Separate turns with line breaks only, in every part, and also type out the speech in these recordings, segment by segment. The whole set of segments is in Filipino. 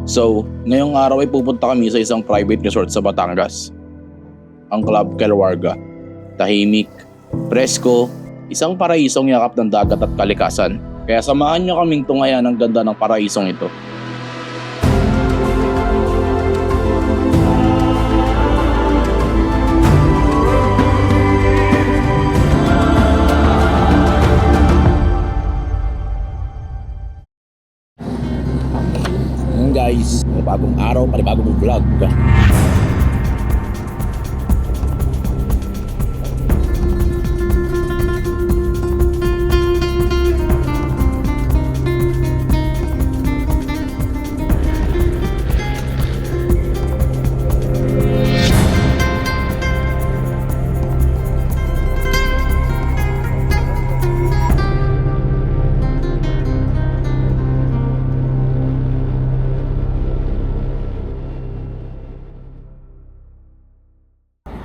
So, ngayong araw ay pupunta kami sa isang private resort sa Batangas. Ang Club Calwarga. Tahimik, presko, isang paraisong yakap ng dagat at kalikasan. Kaya samahan nyo kaming tungayan ang ganda ng paraisong ito. Guys, panibagong araw, panibagong vlog.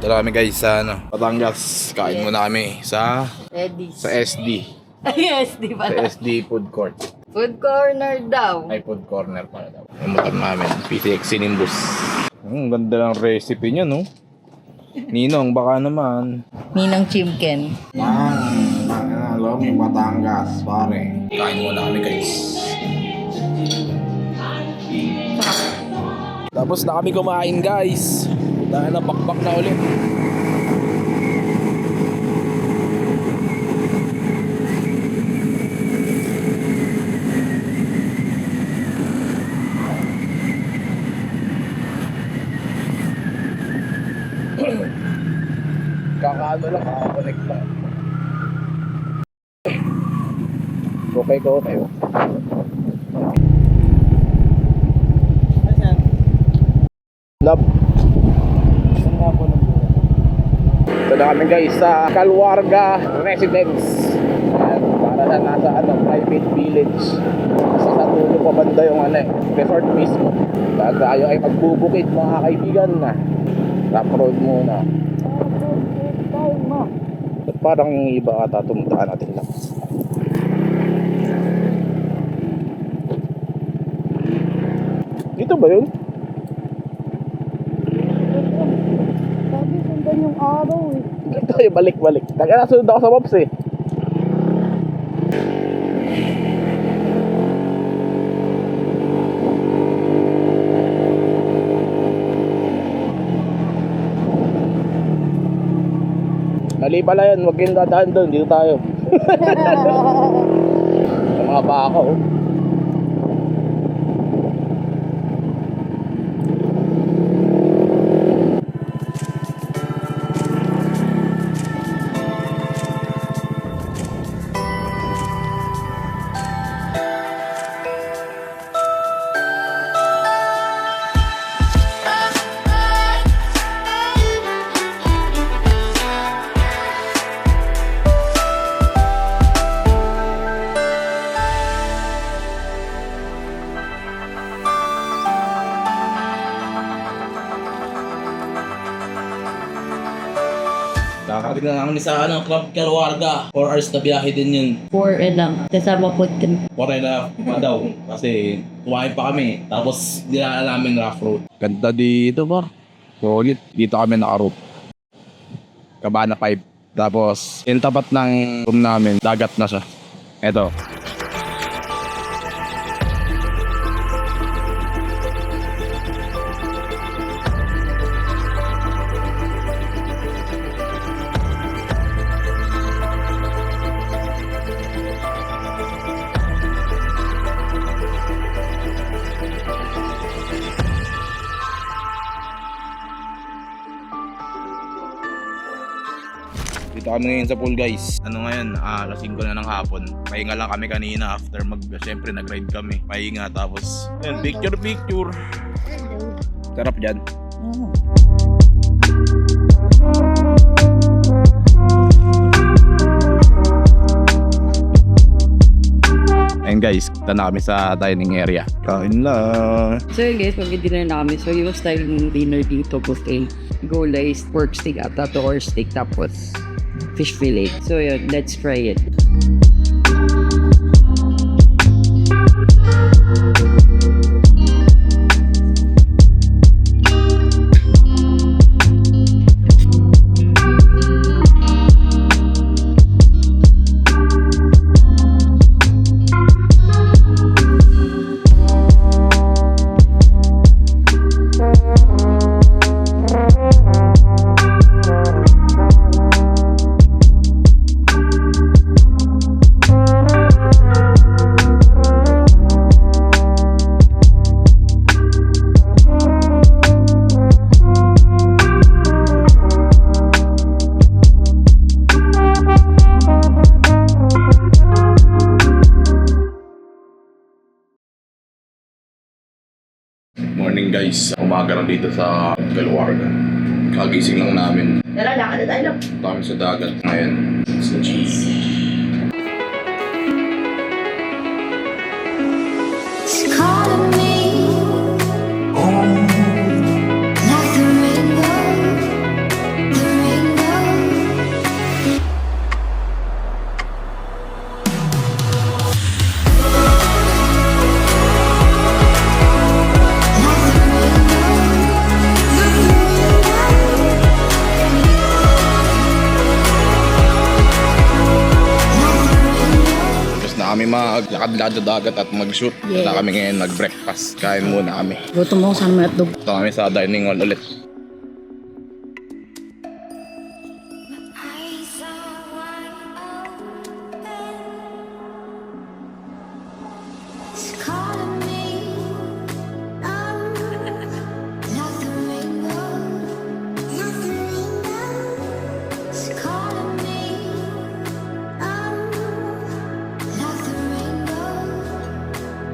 Tara kami guys sa Batangas. Kain muna kami sa SD.
Ay, SD
Sa
pala.
SD Food Court.
Food corner daw.
Ay, food corner pala daw. Yung motor namin, PCX Nimbus. Ganda ng recipe niya, no? Ninong, baka naman.
Ninang Chimken.
Lomi Batangas, pare. Kain muna kami guys. Tapos na kami kumain guys. Dahil na bakbak na ulit. Kakaano lang, kakakonect lang. Okay ko tayo. Love. Ito na kami guys sa Calwarga Residence. Ayan, para na nasa private village. Sa dulo pa banda yung resort mismo. Dahil tayo ay magbubukid mga kaibigan na. Rough road muna. At parang yung iba ata tumuntaan natin lang. Dito ba yun?
Sabi, sundan yung araw eh.
Hindi tayo balik-balik. Nasunod ako sa maps eh. Mali pala yan, huwag kayong dadaan doon, dito tayo. Yung mga baka oh. Nakakarating na namin sa Club Calwarga. 4 hours na biyahe din yun.
4 lang. Kasama po 3.
4 na daw. Kasi kumain pa kami. Tapos dinala namin rough road. Ganda dito ba? Solid. Dito kami naka-route. Cabana 5. Tapos yung tapat ng room namin, dagat na siya. Eto. Dito kami ngayon sa pool guys. Ngayon, alas 5 na ng hapon. Pahinga lang kami kanina after syempre nag-ride kami. Pahinga tapos, yun, picture. Sarap dyan. Ayun guys, kita na kami sa dining area. Kain lang.
So yun guys, mag-dinner na kami. So yung style ng dinner dito, buffet. Gulay, pork steak, atato or steak, tapos fish fillet. So yun, let's try it.
Morning guys, umaga na dito sa Calwarga. Kagising lang namin.
Lakad na tayo.
Kami sa dagat ngayon. Sa cheese.
It's calling me like the rainbow, the rainbow.
Tapos na kami maglakad-lakad sa dagat at mag-shoot.
Yeah.
Na kami ngayon nag-breakfast. Kain muna kami.
Gutom mo sa matdog.
Ito kami sa dining hall ulit.
Eyes are wide open. It's calling me like the rainbow, like the rainbow. It's calling me like the rainbow,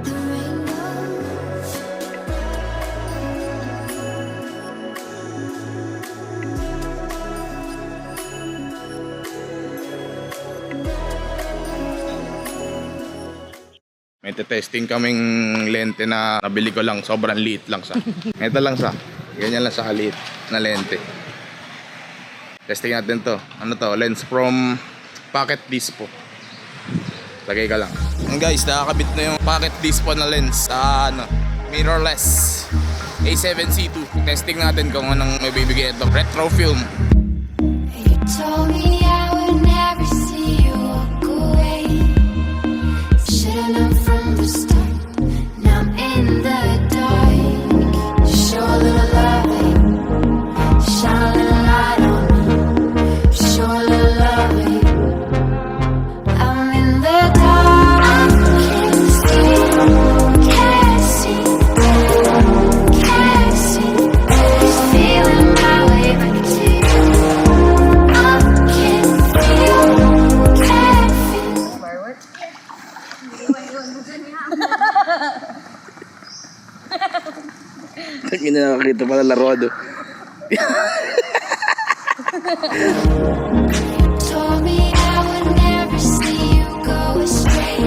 the rainbow.
May testing kaming lente na nabili ko lang. Sobrang liit lang siya. Ito lang siya. Ganyan lang siya kaliit na lente. Testing natin to. Ano to? Lens from Pocket Dispo. Lagay ka lang. And guys, nakakabit na yung Pocket Dispo na lens sa mirrorless A7C2. Testing natin kung anong may bibigay ito. Retro film.
You told me I would never see you walk away. Should've known from the start. Now I'm in the dark. Show a little love, shine a little light on me. Show a little love, I'm in the dark. I can't see, can't see, can't see. Just feeling my way back to you. I can't feel, can't feel.
Hindi na nakakita pala laruado.
Told me I would never see you go astray.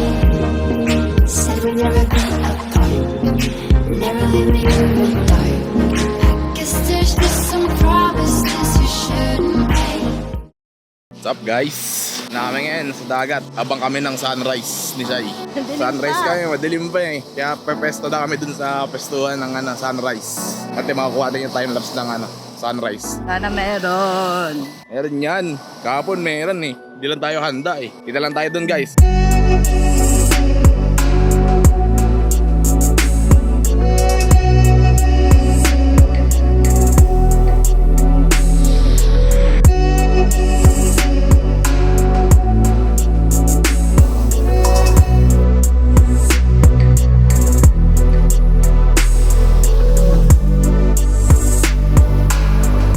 Said we'd never be apart. Never leave me in the dark. I guess there's just some promises you shouldn't break.
What's up guys? Namin ngayon sa dagat. Abang kami ng sunrise ni Shai. Sunrise kami, madilim pa eh. Kaya pepesto na kami dun sa pestuhan ng sunrise. At makakuha din yung timelapse ng sunrise.
Sana meron.
Meron yan. Kahapon meron eh. Hindi lang tayo handa eh. Kita lang tayo dun guys.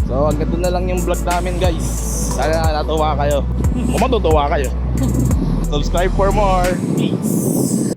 So hanggang doon na lang yung vlog namin guys. Sana natuwa kayo. Kung matutuwa kayo. Subscribe for more. Peace.